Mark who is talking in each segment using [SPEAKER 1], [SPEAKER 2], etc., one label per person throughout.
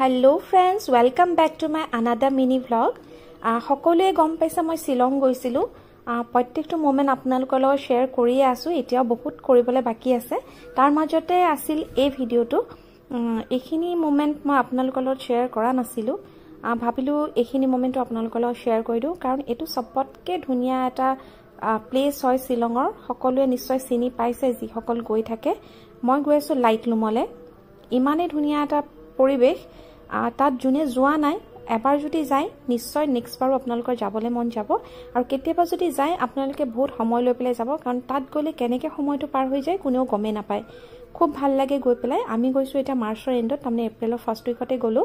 [SPEAKER 1] Hello friends, welcome back to my another mini vlog. সকলোৱে গম পাইছে মই শিলং গৈছিলো। প্ৰত্যেকটো মোমেন্ট আপোনালোকৰ লগত শেয়াৰ কৰি আছো। এতিয়া বহুত কৰিবলৈ বাকি আছে। তাৰ মাজতে আছিল এই ভিডিওটো। এইখিনি মোমেন্ট মই আপোনালোকৰ লগত শেয়াৰ কৰা নাছিলো। ভাবিলো এইখিনি মোমেন্টটো আপোনালোকৰ লগত শেয়াৰ কৰি দিও কাৰণ এটো সবতকে ধুনিয়া এটা প্লেস হয় শিলংৰ। সকলোৱে নিশ্চয় চিনি পাইছে যি সকল গৈ থাকে। মই গৈ আছো লাইটলুমলে। ইমানে ধুনিয়া এটা পৰিবেশ তাত জুনে যোৱা নাই এবাৰ যদি যায় নিশ্চয় নেক্সট বাৰো আপোনালোকৰ যাবলৈ মন যাব আৰু কেতিয়াবা যদি যায় আপোনালোকে বহুত সময় লৈ পেলাই যাব কাৰণ তাত গলে কেনেকে সময়টো পাৰ হৈ যায় কোনেও গমে নাপায় খুব ভাল লাগে গৈ পেলাই আমি গৈছো এটা মাৰ্চৰ এন্ডত তাৰমানে এপ্ৰিলৰ ফাৰ্ষ্ট উইকতে গলো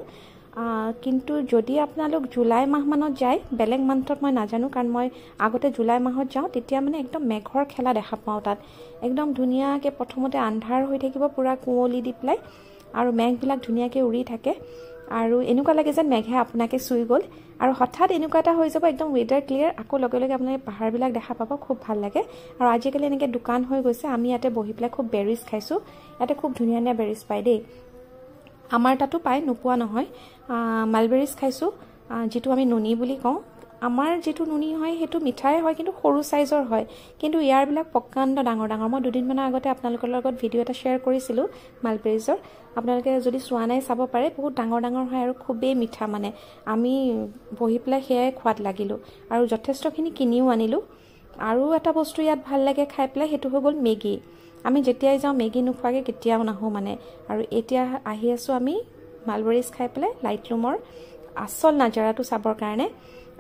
[SPEAKER 1] কিন্তু যদি আপোনালোক জুলাই মাহ মানত যায় বেলেগ মান্থত মই নাজানো কাৰণ মই আগতে জুলাই মাহত যাও তেতিয়া মানে একদম মেঘৰ খেলা দেখা পাও তাত একদম ধুনিয়াকে প্ৰথমতে আন্ধাৰ হৈ থাকিব পুৰা কুঁৱলী দি পেলাই আৰু মেঘবিলাক ধুনিয়াকে উৰি থাকে আৰু এনেকুৱা লাগে যে মেঘে আপোনাকে চুই গল আৰু হঠাৎ এনেকুৱা এটা হৈ যাব একদম ওয়েদাৰ ক্লিয়াৰ আকৌ লগে লগে আপোনাক পাহাৰবিলাক দেখা পাব খুব ভাল লাগে আৰু আজিকালি এনেকে দোকান হৈ গৈছে আমি ইয়াতে বহি পেলাই খুব বেৰিজ খাইছো ইয়াতে খুব ধুনিয়া ধুনিয়া বেৰিজ পাই দেই আমাৰ তাতো পাই নোপোৱা নহয় মালবেৰিজ খাইছো যেটো আমি নুনি বুলি কওঁ আমাৰ যেটো নুনি হয় হেতু মিঠাই হয় কিন্তু সৰু সাইজৰ হয় কিন্তু ইয়াৰ বিলাক পকাণ্ড ডাঙৰ ডাঙৰ মই দুদিন মান আগতে আপোনালোকৰ লগত ভিডিও এটা শেয়াৰ কৰিছিলো মালবেৰিজৰ আপোনালোকে যদি সোৱা নাই চাব পাৰে বহুত ডাঙৰ ডাঙৰ হয় আৰু খুবেই মিঠা মানে আমি বহি পেলাই হেয়াই খোৱাত লাগিলো আৰু যথেষ্টখিনি কিনিও আনিলো আৰু এটা বস্তু ইয়াত ভাল লাগে খাই পেলাই হেতু হৈ গল মেগী আমি যেতিয়াই যাও মেগী নোখোৱাকে কেতিয়াও নাহো মানে আৰু এতিয়া আহি আছো আমি মালবেৰিজ খাই পেলাই লাইটলুমৰ আসল নজাৰাটো চাবৰ কাৰণে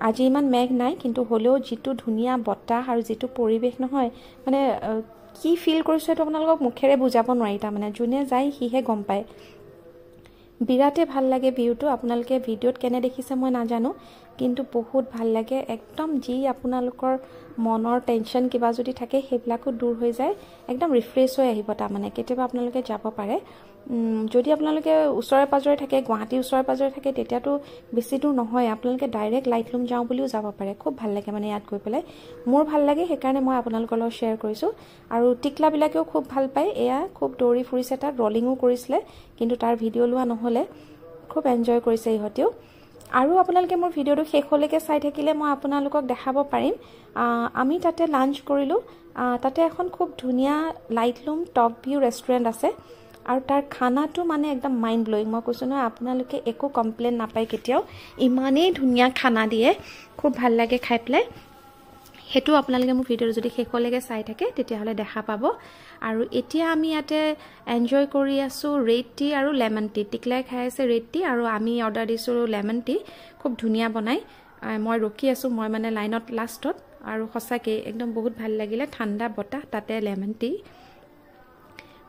[SPEAKER 1] আজি ইমান মেঘ নাই কিন্তু হলেও যেটো ধুনিয়া বতাহ আৰু যেটো পৰিবেশ নহয় মানে কি ফিল কৰিছো এটা আপোনালোকক মুখেৰে বুজাব নোৱাৰি তা মানে জুনে যাই হিহে গম পায় বিৰাতে ভাল লাগে ভিউটো আপোনালোকে ভিডিওত কেনে দেখিছে মই নাজানো কিন্তু বহুত ভাল লাগে একদম যি আপোনালোকৰ মনৰ টেনচন কিবা যদি থাকে হেবিলাকো দূৰ হৈ যায় একদম ৰিফ্ৰেছ হৈ আহিব তা মানে কেতিয়াবা আপোনালোকে যাব পাৰে যদি আপোনালোকে ওচৰে পাজৰে থাকে গুৱাহাটী ওচৰে পাজৰে থাকে তেতিয়াতো বেছি দূৰ নহয় আপোনালোকে ডাইৰেক্ট লাইটলুম যাও বুলিও যাব পাৰে খুব ভাল লাগে মানে ইয়াত গৈ পেলাই মোৰ ভাল লাগে হেকাৰণে মই আপোনালোকৰ লগত শেয়াৰ কৰিছো আৰু টিকলা বিলাকেও খুব ভাল পায় এয়া খুব দৌৰি ফুৰিছে তাত ৰলিংও কৰিছিলে কিন্তু তাৰ ভিডিও লোৱা নহলে খুব এনজয় কৰিছে ইহতেও আৰু আপোনালোকে মোৰ ভিডিওটো শেষলৈকে চাই থাকিলে মই আপোনালোকক দেখাব পাৰিম আমি তাতে লাঞ্চ কৰিলো তাতে এখন খুব ধুনিয়া লাইটলুম টপ ভিউ ৰেষ্টুৰেন্ট আছে আৰু তাৰ খানাটো মানে একদম মাইন্ড ব্লোইং মই কৈছো না আপোনালোকে একো কমপ্লেইন নাপায় কেতিয়াও ইমানে ধুনিয়া খানা দিয়ে খুব ভাল লাগে খাই প্লে হেতু আপোনালোকে মোৰ ভিডিও যদি শেষলৈকে চাই থাকে তেতিয়া হলে দেখা পাব আৰু এতিয়া আমি ইয়াতে এনজয় কৰি আছো ৰেড টি আৰু লেমন টি টিকলাই খাই আছে ৰেড টি আৰু আমি অৰ্ডাৰ দিছো লেমন টি খুব ধুনিয়া বনাই মই ৰখি আছো মই মানে লাইনত লাষ্টত আৰু সঁচাকে একদম বহুত ভাল লাগিলে ঠাণ্ডা বটা তাতে লেমন টি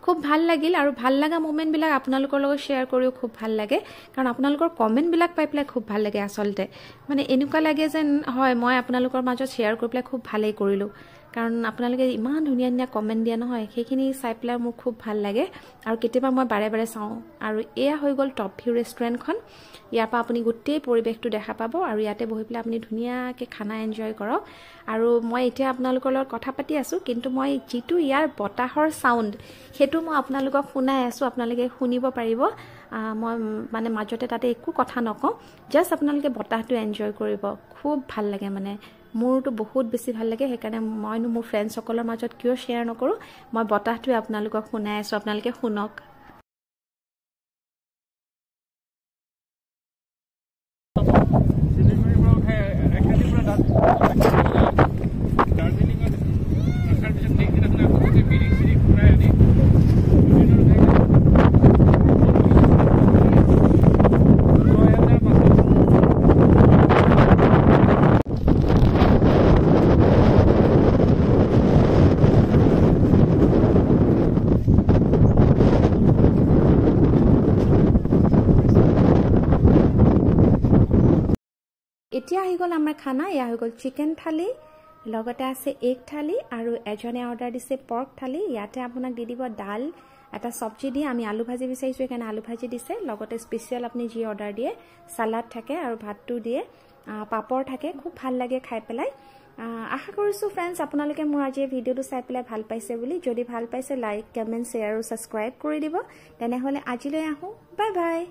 [SPEAKER 1] খুব ভাল লাগিল আৰু ভাল লাগা মোমেন্ট বিলাক আপোনালোকৰ লগত শেয়াৰ কৰিও খুব ভাল লাগে কাৰণ আপোনালোকৰ কমেন্ট বিলাক পাই পেলাই খুব ভাল লাগে আসলতে মানে এনেকুৱা লাগে যেন হয় মই আপোনালোকৰ মাজত শেয়াৰ কৰি পেলাই খুব ভালেই কৰিলো কাৰণ আপোনালোকে ইমান ধুনিয়া ধুনিয়া কমেন্ট দিয়া নহয় সেইখিনি চাই পেলাই মোৰ খুব ভাল লাগে আৰু কেতিয়াবা মই বাৰে বাৰে চাও আৰু এয়া হৈ গল টপ ভিউ ৰেষ্টুৰেন্টখন ইয়াৰ পৰা আপুনি গোটেই পৰিবেশটো দেখা পাব আৰু ইয়াতে বহি পেলাই আপুনি ধুনিয়াকে খানা এনজয় কৰক আৰু মই এতিয়া আপোনালোকৰ লগত কথা পাতি আছো কিন্তু মই যেটো ইয়াৰ বতাহৰ সাউন্ড হেতু মই আপোনালোকক শুনাই আছো আপোনালোকে শুনিব পাৰিব মই মানে মাজতে তাতে একো কথা নকওঁ জাস্ট আপোনালোকে বতাহটো এনজয় কৰিব খুব ভাল লাগে মানে মোৰটো বহুত বেছি ভাল লাগে হেকাৰণে মইনো মোৰ ফ্ৰেন্ডছ সকলৰ মাজত কিয় শেয়াৰ নকৰো মই বতাহটো আপোনালোকক শুনাই আছো আপোনালোকে শুনক এতিয়া আহি গল আমাৰ খানা ইয়া হৈ গল চিকেন থালি লগতে আছে এগ থালি আৰু এজনে অৰ্ডাৰ দিছে পৰ্ক থালি ইয়াতে আপোনাক দি দিব ডাল এটা সবজি দি আমি আলু ভাজি বিচাৰিছো এখানে আলু ভাজি দিছে লগতে স্পেশাল আপুনি যি অৰ্ডাৰ দিয়ে সালাড থাকে আৰু ভাতটো দিয়ে পাপৰ থাকে খুব ভাল লাগে খাই পেলাই আশা কৰিছো ফ্ৰেন্ডছ আপোনালোকে মোৰ আজি ভিডিওটো চাই পেলাই ভাল পাইছে বুলি যদি ভাল পাইছে লাইক কমেন্ট শেয়াৰ আৰু সাবস্ক্ৰাইব কৰি দিব তেনে হলে আজিলৈ আহো বাই বাই